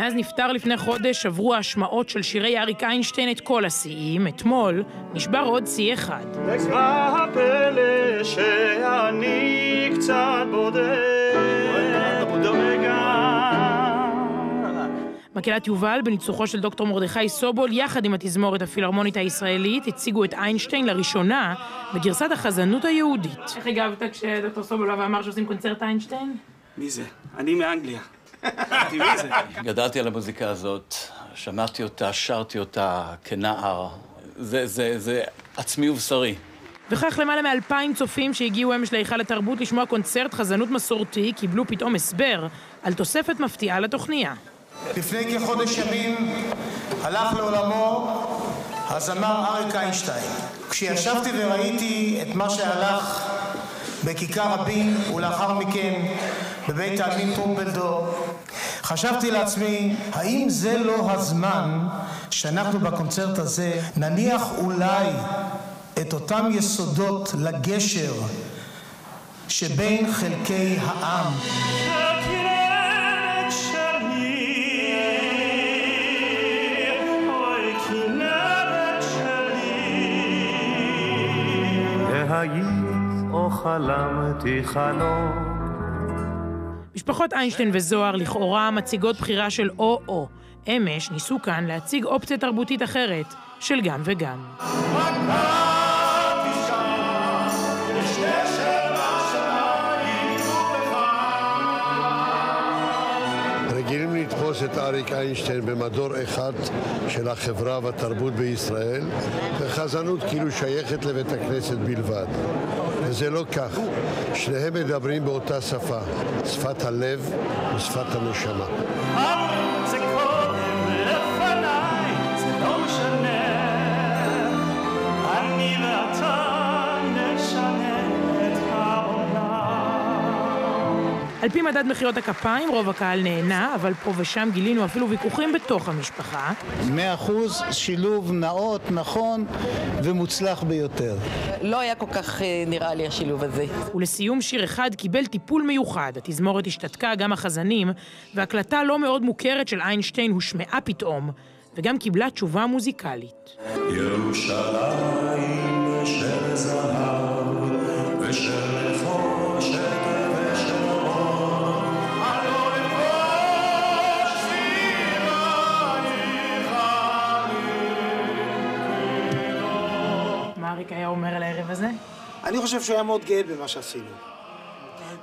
שמאז נפטר לפני חודש עברו ההשמעות של שירי אריק איינשטיין את כל השיאים. אתמול נשבר עוד שיא אחד. מה הפלא שאני קצת מקהלת יובל בניצוחו של דוקטור מרדכי סובול יחד עם התזמורת הפילהרמונית הישראלית הציגו את איינשטיין לראשונה בגרסת החזנות היהודית. איך הגבת כשדוקטור סובול ואמר שעושים קונצרט איינשטיין? מי זה? אני מאנגליה. מי זה? גדלתי על המוזיקה הזאת, שמעתי אותה, שרתי אותה כנער. זה עצמי ובשרי. וכך למעלה מ2,000 צופים שהגיעו אמש להיכל התרבות לשמוע קונצרט חזנות מסורתי קיבלו פתאום הסבר על תוספת מפתיעה לתוכניה. לפני כחודש ימים הלך לעולמו הזמר אריק איינשטיין. כשישבתי וראיתי את מה שהלך בכיכר רבין ולאחר מכן בבית העלמין טרומפלדור, חשבתי לעצמי, האם זה לא הזמן שאנחנו בקונצרט הזה נניח אולי את אותם יסודות לגשר שבין חלקי העם. או חלמתי חלום. משפחות איינשטיין וזוהר לכאורה מציגות בחירה של או-או. אמש ניסו כאן להציג אופציה תרבותית אחרת של גם וגם. רגילים לתפוס את אריק איינשטיין במדור אחד של החברה והתרבות בישראל, וחזנות כאילו שייכת לבית הכנסת בלבד. וזה לא כך. שניהם מדברים באותה שפה, שפת הלב ושפת הנשמה. זה קודם לפניי, זה לא משנה. אני ואתה נשנה את העולם. על פי מדד מחיאות הכפיים, רוב הקהל נהנה, אבל פה ושם גילינו אפילו ויכוחים בתוך המשפחה. 100% שילוב נאות, נכון ומוצלח ביותר. לא היה כל כך נראה לי השילוב הזה. ולסיום שיר אחד קיבל טיפול מיוחד. התזמורת השתתקה, גם החזנים, והקלטה לא מאוד מוכרת של איינשטיין הושמעה פתאום, וגם קיבלה תשובה מוזיקלית. ירושלים של זהב ושל נחושת ושל אור, הלא לבוש סירייך מה אריק היה אומר על הערב הזה? אני חושב שהוא היה מאוד גאה במה שעשינו.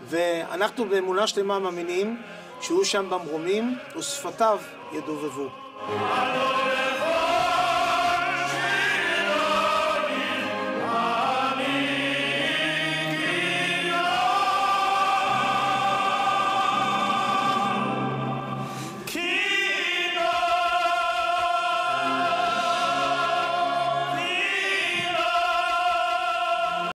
ואנחנו באמונה שלמה מאמינים שהוא שם במרומים ושפתיו ידובבו. הלא לבוש